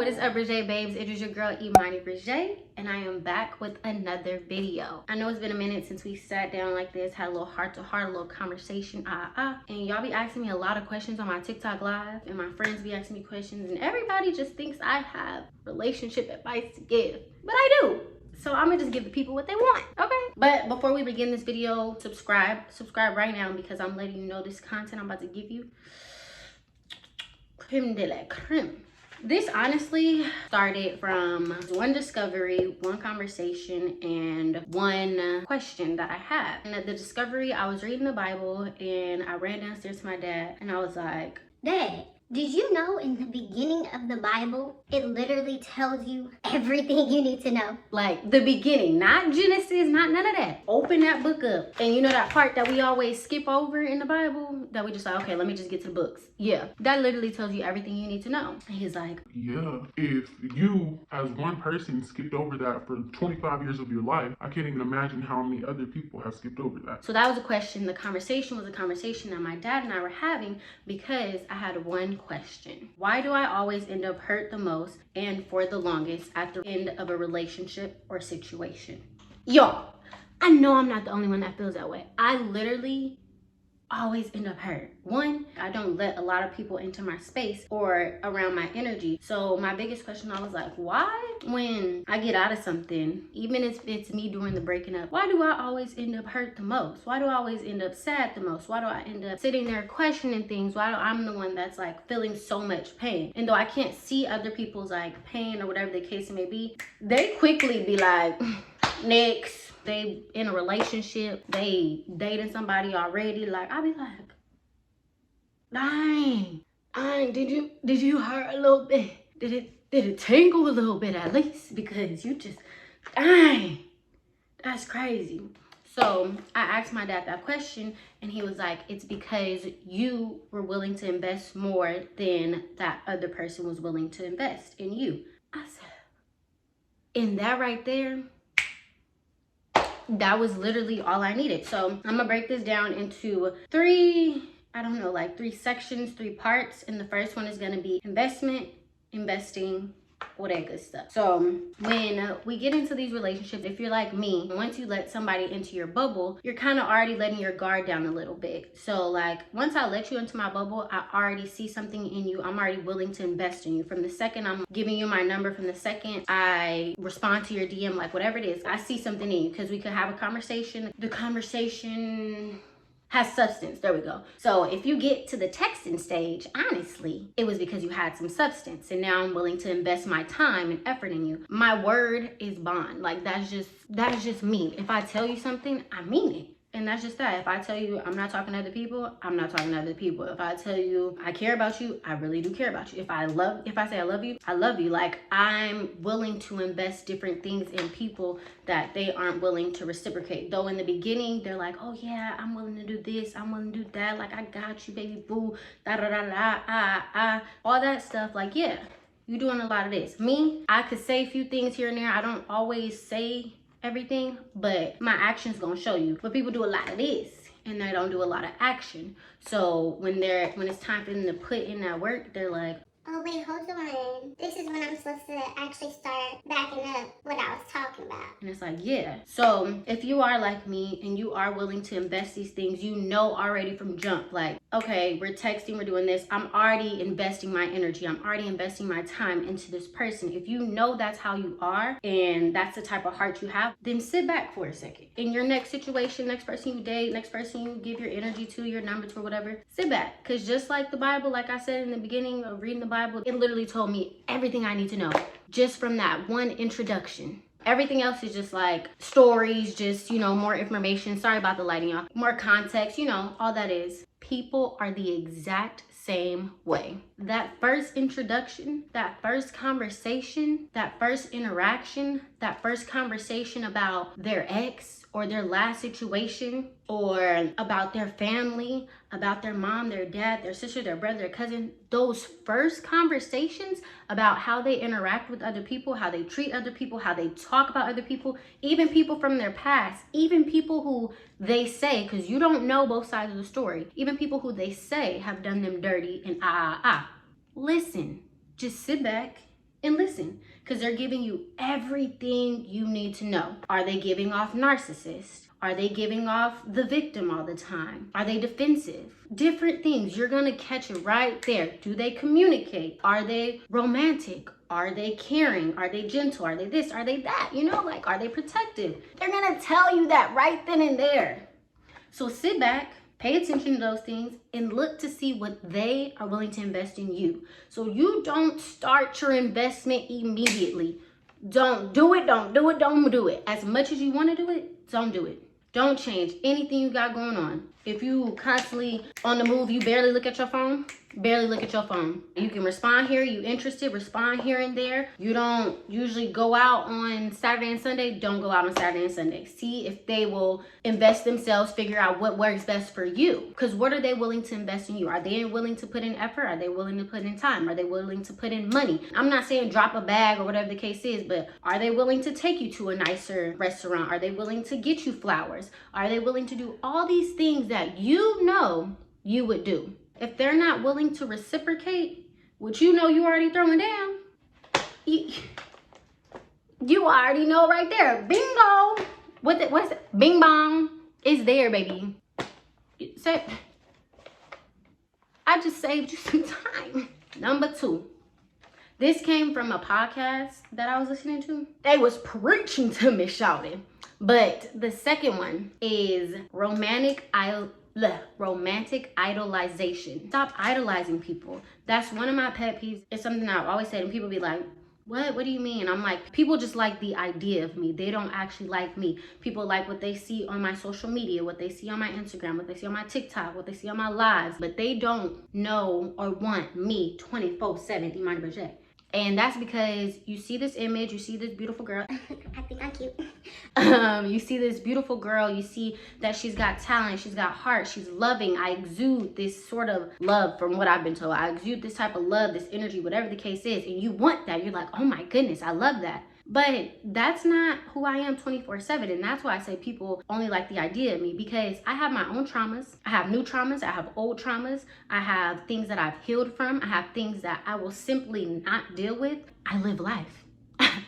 What is up, Bridget babes? It is your girl Imani Bridget, and I am back with another video. I know it's been a minute since we sat down like this, had a little heart-to-heart, a little conversation, and y'all be asking me a lot of questions on my TikTok live, and my friends be asking me questions, and everybody just thinks I have relationship advice to give, but I do. So I'm gonna just give the people what they want, okay? But before we begin this video, subscribe right now, because I'm letting you know this content I'm about to give you, creme de la creme. This honestly started from one discovery, one conversation, and one question that I had. And at the discovery, I was reading the Bible and I ran downstairs to my dad and I was like, Dad, did you know in the beginning of the Bible, it literally tells you everything you need to know? Like the beginning, not Genesis, not none of that. Open that book up. And you know that part that we always skip over in the Bible? That we just like, okay, let me just get to the books. Yeah, that literally tells you everything you need to know. And he's like, yeah, if you as one person skipped over that for 25 years of your life, I can't even imagine how many other people have skipped over that. So that was a question. The conversation was a conversation that my dad and I were having because I had one question. Why do I always end up hurt the most and for the longest at the end of a relationship or situation? Y'all, I know I'm not the only one that feels that way. I literally always end up hurt. One, I don't let a lot of people into my space or around my energy. So my biggest question, I was like, why when I get out of something, even if it's me doing the breaking up, why do I always end up hurt the most? Why do I always end up sad the most? Why do I end up sitting there questioning things? Why do I'm the one that's like feeling so much pain? And though I can't see other people's like pain or whatever the case may be, they quickly be like, next. They in a relationship, they dating somebody already. Like, I be like, dang, did you hurt a little bit? Did it tingle a little bit at least? Because you just, dang, that's crazy. So I asked my dad that question and he was like, it's because you were willing to invest more than that other person was willing to invest in you. I said, and that right there, that was literally all I needed. So I'm gonna break this down into three sections, 3 parts. And the first one is gonna be investment, investing, all that good stuff. So when we get into these relationships, if you're like me, once you let somebody into your bubble, you're kind of already letting your guard down a little bit. So like once I let you into my bubble, I already see something in you. I'm already willing to invest in you. From the second I'm giving you my number, from the second I respond to your DM, like whatever it is, I see something in you because we could have a conversation. The conversation has substance. There we go. So if you get to the texting stage, honestly, it was because you had some substance, and now I'm willing to invest my time and effort in you. My word is bond. Like that's just me. If I tell you something, I mean it. And that's just that. If I tell you I'm not talking to other people, I'm not talking to other people. If I tell you I care about you, I really do care about you. If I say I love you, I love you. Like I'm willing to invest different things in people that they aren't willing to reciprocate. Though in the beginning, they're like, oh yeah, I'm willing to do this, I'm willing to do that. Like I got you, baby boo, da da da da, all that stuff. Like yeah, you doing a lot of this. Me, I could say a few things here and there. I don't always say everything, but my actions gonna show you. But people do a lot of this and they don't do a lot of action. So when it's time for them to put in that work, they're like, oh wait, hold on. This is when I'm supposed to actually start backing up what I was talking about. And it's like, yeah. So if you are like me and you are willing to invest these things, you know already from jump, like, okay, we're texting, we're doing this. I'm already investing my energy. I'm already investing my time into this person. If you know that's how you are and that's the type of heart you have, then sit back for a second. In your next situation, next person you date, next person you give your energy to, your number to, or whatever, sit back. Because just like the Bible, like I said in the beginning of reading the Bible, it literally told me everything I need to know just from that one introduction. Everything else is just like stories, just, you know, more information. Sorry about the lighting, y'all. More context, you know, all that is. People are the exact same way. That first introduction, that first conversation, that first interaction, that first conversation about their ex or their last situation, or about their family, about their mom, their dad, their sister, their brother, their cousin, those first conversations about how they interact with other people, how they treat other people, how they talk about other people, even people from their past, even people who they say, because you don't know both sides of the story, even people who they say have done them dirty and listen, just sit back and listen, because they're giving you everything you need to know. Are they giving off narcissists? Are they giving off the victim all the time? Are they defensive? Different things. You're going to catch it right there. Do they communicate? Are they romantic? Are they caring? Are they gentle? Are they this? Are they that? You know, like, are they protective? They're going to tell you that right then and there. So sit back, pay attention to those things, and look to see what they are willing to invest in you. So you don't start your investment immediately. Don't do it, don't do it, don't do it. As much as you want to do it, don't do it. Don't change anything you got going on. If you constantly on the move, you barely look at your phone, barely look at your phone. You can respond here, you interested, respond here and there. You don't usually go out on Saturday and Sunday, don't go out on Saturday and Sunday. See if they will invest themselves, figure out what works best for you. Because what are they willing to invest in you? Are they willing to put in effort? Are they willing to put in time? Are they willing to put in money? I'm not saying drop a bag or whatever the case is, but are they willing to take you to a nicer restaurant? Are they willing to get you flowers? Are they willing to do all these things that you know you would do? If they're not willing to reciprocate what you know you already throwing down, you already know right there. Bingo. What's it? Bing bong. It's there, baby. So, I just saved you some time. Number 2. This came from a podcast that I was listening to. They was preaching to me, shouting. But the second one is romantic idolization. Stop idolizing people. That's one of my pet peeves. It's something I've always said, and people be like, what do you mean? I'm like, people just like the idea of me. They don't actually like me. People like what they see on my social media, what they see on my Instagram, what they see on my TikTok, what they see on my lives, but they don't know or want me 24/7, Imani Berger. And that's because you see this image, you see this beautiful girl. I think I'm cute. You see this beautiful girl, you see that she's got talent, she's got heart, she's loving. I exude this sort of love from what I've been told. I exude this type of love, this energy, whatever the case is. And you want that. You're like, oh my goodness, I love that. But that's not who I am 24/7. And that's why I say people only like the idea of me, because I have my own traumas. I have new traumas. I have old traumas. I have things that I've healed from. I have things that I will simply not deal with. I live life.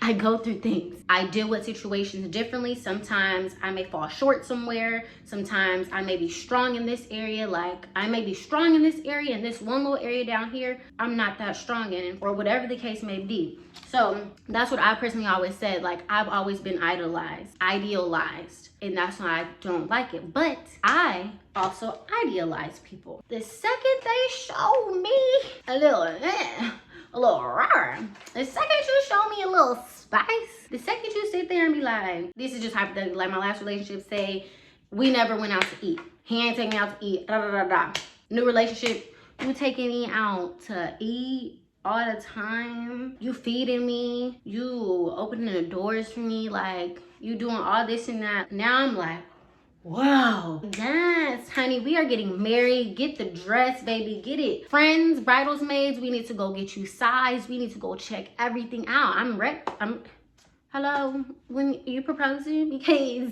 I go through things. I deal with situations differently. Sometimes I may fall short somewhere. Sometimes I may be strong in this area. Like, I may be strong in this area, and this one little area down here, I'm not that strong in, or whatever the case may be. So that's what I personally always said. Like, I've always been idealized, and that's why I don't like it. But I also idealize people. The second they show me a little rare, the second you show me a little spice, the second you sit there and be like, this is just hypothetical, like my last relationship, say we never went out to eat, he ain't taking me out to eat, new relationship, you taking me out to eat all the time, you feeding me, you opening the doors for me, like you doing all this and that. Now I'm like, wow, yes, honey, we are getting married. Get the dress, baby, get it. Friends, bridesmaids, we need to go get you size. We need to go check everything out. I'm ready. Hello, when you proposing? Because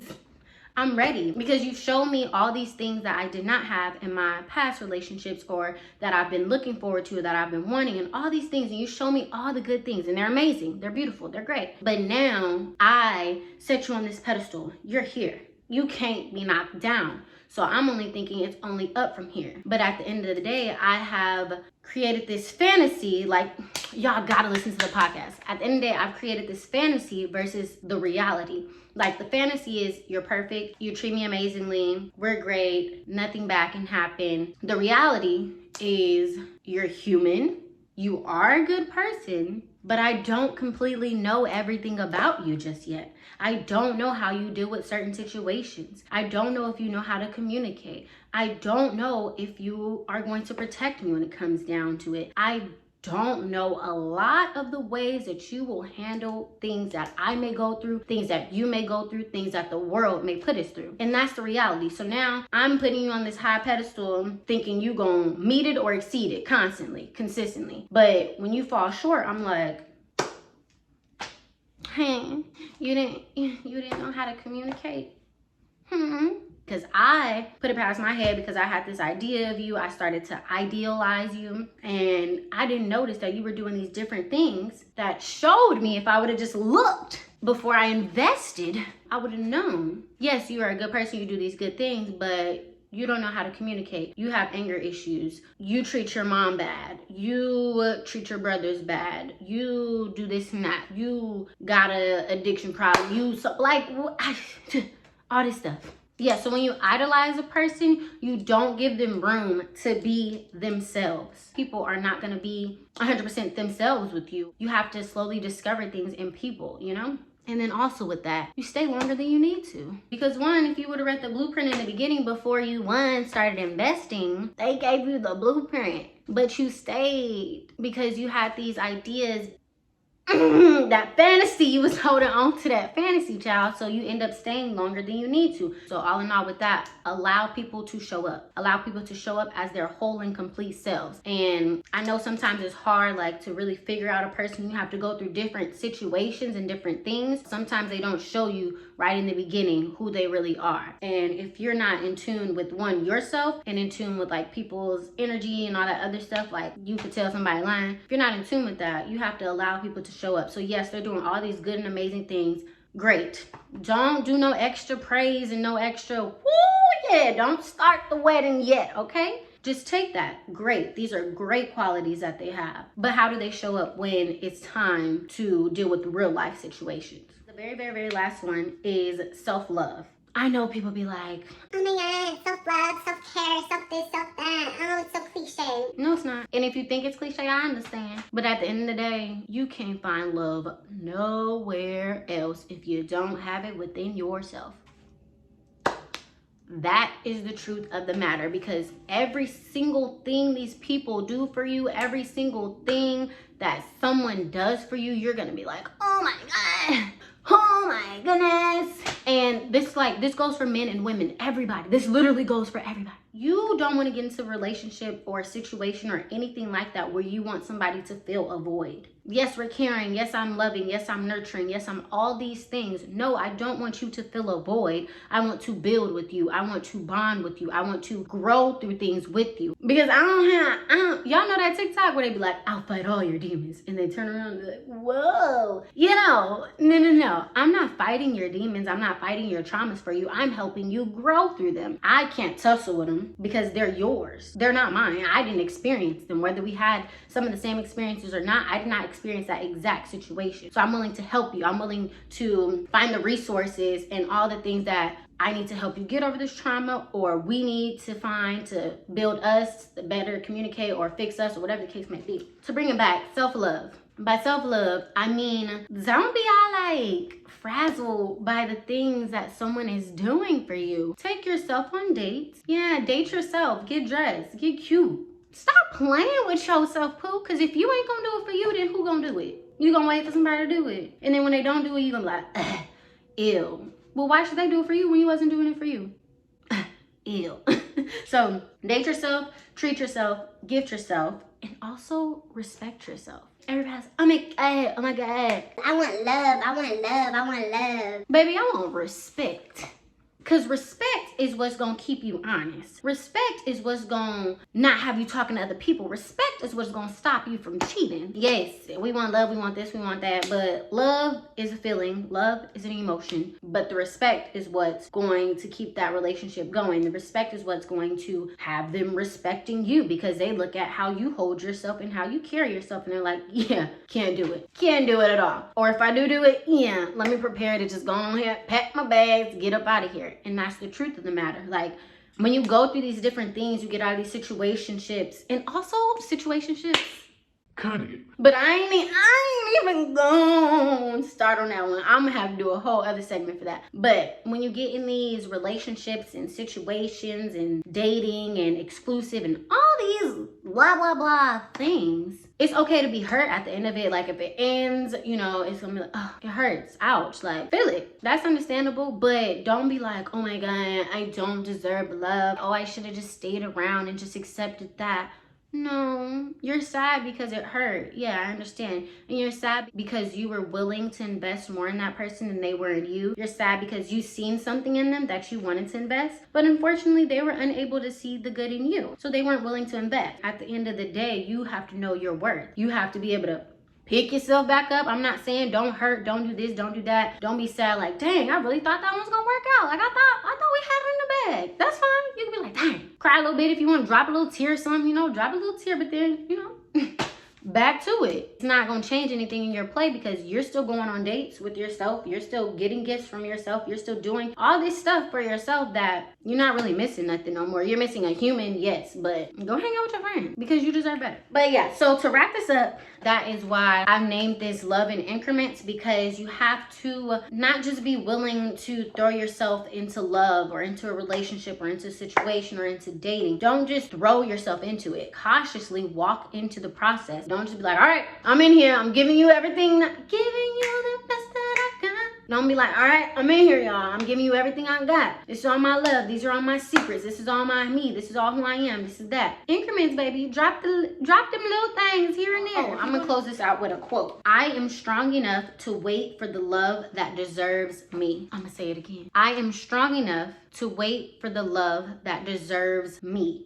I'm ready. Because you showed me all these things that I did not have in my past relationships, or that I've been looking forward to, that I've been wanting, and all these things. And you show me all the good things, and they're amazing. They're beautiful. They're great. But now I set you on this pedestal. You're here. You can't be knocked down. So I'm only thinking it's only up from here. But at the end of the day, I have created this fantasy. Like, y'all gotta listen to the podcast. At the end of the day, I've created this fantasy versus the reality. Like, the fantasy is you're perfect, you treat me amazingly, we're great, nothing bad can happen. The reality is you're human, you are a good person, but I don't completely know everything about you just yet. I don't know how you deal with certain situations. I don't know if you know how to communicate. I don't know if you are going to protect me when it comes down to it. I don't know a lot of the ways that you will handle things that I may go through, things that you may go through, things that the world may put us through. And that's the reality. So now I'm putting you on this high pedestal thinking you gonna meet it or exceed it constantly, consistently. But when you fall short, I'm like, hey, you didn't know how to communicate. Because I put it past my head because I had this idea of you. I started to idealize you. And I didn't notice that you were doing these different things that showed me if I would have just looked before I invested, I would have known. Yes, you are a good person. You do these good things, but you don't know how to communicate. You have anger issues. You treat your mom bad. You treat your brothers bad. You do this and that. You got a addiction problem. You all this stuff. Yeah, so when you idolize a person, you don't give them room to be themselves. People are not going to be 100% themselves with you. You have to slowly discover things in people, you know? And then also with that, you stay longer than you need to. Because one, if you would have read the blueprint in the beginning before you started investing, they gave you the blueprint. But you stayed because you had these ideas. That fantasy, you was holding on to that fantasy, child, so you end up staying longer than you need to. So all in all with that, allow people to show up. Allow people to show up as their whole and complete selves. And I know sometimes it's hard, like, to really figure out a person. You have to go through different situations and different things. Sometimes they don't show you right in the beginning who they really are. And if you're not in tune with yourself, and in tune with like people's energy and all that other stuff, like you could tell somebody lying. If you're not in tune with that, you have to allow people to show up. So yes, they're doing all these good and amazing things. Great. Don't do no extra praise and no extra, woo, yeah, don't start the wedding yet, okay? Just take that. Great. These are great qualities that they have. But how do they show up when it's time to deal with real life situations? The very, very, very last one is self-love. I know people be like, oh my God, self-love, self-care, self-this, self-that. Oh, it's so cliche. no, it's not. And if you think it's cliche, I understand. But at the end of the day, you can't find love nowhere else if you don't have it within yourself. That is the truth of the matter, because every single thing these people do for you, every single thing that someone does for you, you're gonna be like, oh my God, oh my goodness. And this goes for men and women, everybody. This literally goes for everybody. You don't want to get into a relationship or a situation or anything like that where you want somebody to fill a void. Yes, we're caring. Yes, I'm loving. Yes, I'm nurturing. Yes, I'm all these things. No, I don't want you to fill a void. I want to build with you. I want to bond with you. I want to grow through things with you. Because y'all know that TikTok where they be like, I'll fight all your demons. And they turn around and be like, whoa. You know, no. I'm not fighting your demons. I'm not fighting your traumas for you. I'm helping you grow through them. I can't tussle with them because they're yours. They're not mine. I didn't experience them. Whether we had some of the same experiences or not, I did not experience that exact situation. So I'm willing to help you. I'm willing to find the resources and all the things that I need to help you get over this trauma, or we need to find to build us, to better communicate or fix us, or whatever the case may be. To bring it back, self-love. By self-love, I mean, don't be all like frazzled by the things that someone is doing for you. Take yourself on dates. Yeah, date yourself. Get dressed. Get cute. Stop playing with yourself, Pooh. Because if you ain't gonna do it for you, then who gonna do it? You gonna wait for somebody to do it. And then when they don't do it, you gonna be like, ew. Well, why should they do it for you when you wasn't doing it for you? Ew. So date yourself, treat yourself, gift yourself, and also respect yourself. Everybody's, oh my God, oh my God. I want love, I want love, I want love. Baby, I want respect. Because respect is what's going to keep you honest. Respect is what's going to not have you talking to other people. Respect is what's going to stop you from cheating. Yes, we want love, we want this, we want that. But love is a feeling. Love is an emotion. But the respect is what's going to keep that relationship going. The respect is what's going to have them respecting you, because they look at how you hold yourself and how you carry yourself. And they're like, yeah, can't do it. Can't do it at all. Or if I do it, yeah, let me prepare to just go on here, pack my bags, get up out of here. And that's the truth of the matter. Like, when you go through these different things, you get out of these situationships, and also situationships. Cut it. But I ain't even gonna start on that one. I'm gonna have to do a whole other segment for that. But when you get in these relationships and situations and dating and exclusive and all these blah, blah, blah things, it's okay to be hurt at the end of it. Like, if it ends, you know, it's gonna be like, oh, it hurts. Ouch. Like, feel it. That's understandable. But don't be like, oh my God, I don't deserve love. Oh, I should have just stayed around and just accepted that. No, you're sad because it hurt. Yeah, I understand. And you're sad because you were willing to invest more in that person than they were in you. You're sad because you seen something in them that you wanted to invest, but unfortunately they were unable to see the good in you. So they weren't willing to invest. At the end of the day, you have to know your worth. You have to be able to pick yourself back up. I'm not saying don't hurt, don't do this, don't do that. Don't be sad like, dang, I really thought that one was gonna work out. Like I thought we had it in the bag. That's fine. You can be like, dang, cry a little bit if you want to drop a little tear or something, drop a little tear, but then, back to it. It's not gonna change anything in your play because you're still going on dates with yourself. You're still getting gifts from yourself. You're still doing all this stuff for yourself that you're not really missing nothing no more. You're missing a human, yes, but go hang out with your friend because you deserve better. But yeah, so to wrap this up, that is why I've named this Love in Increments, because you have to not just be willing to throw yourself into love or into a relationship or into a situation or into dating. Don't just throw yourself into it. Cautiously walk into the process. Don't just be like, all right, I'm in here. I'm giving you everything, giving you the best that I got. Don't be like, all right, I'm in here, y'all. I'm giving you everything I got. This is all my love. These are all my secrets. This is all my me. This is all who I am. This is that. Increments, baby. Drop them little things here and there. I'm gonna close this out with a quote. I am strong enough to wait for the love that deserves me. I'm gonna say it again. I am strong enough to wait for the love that deserves me.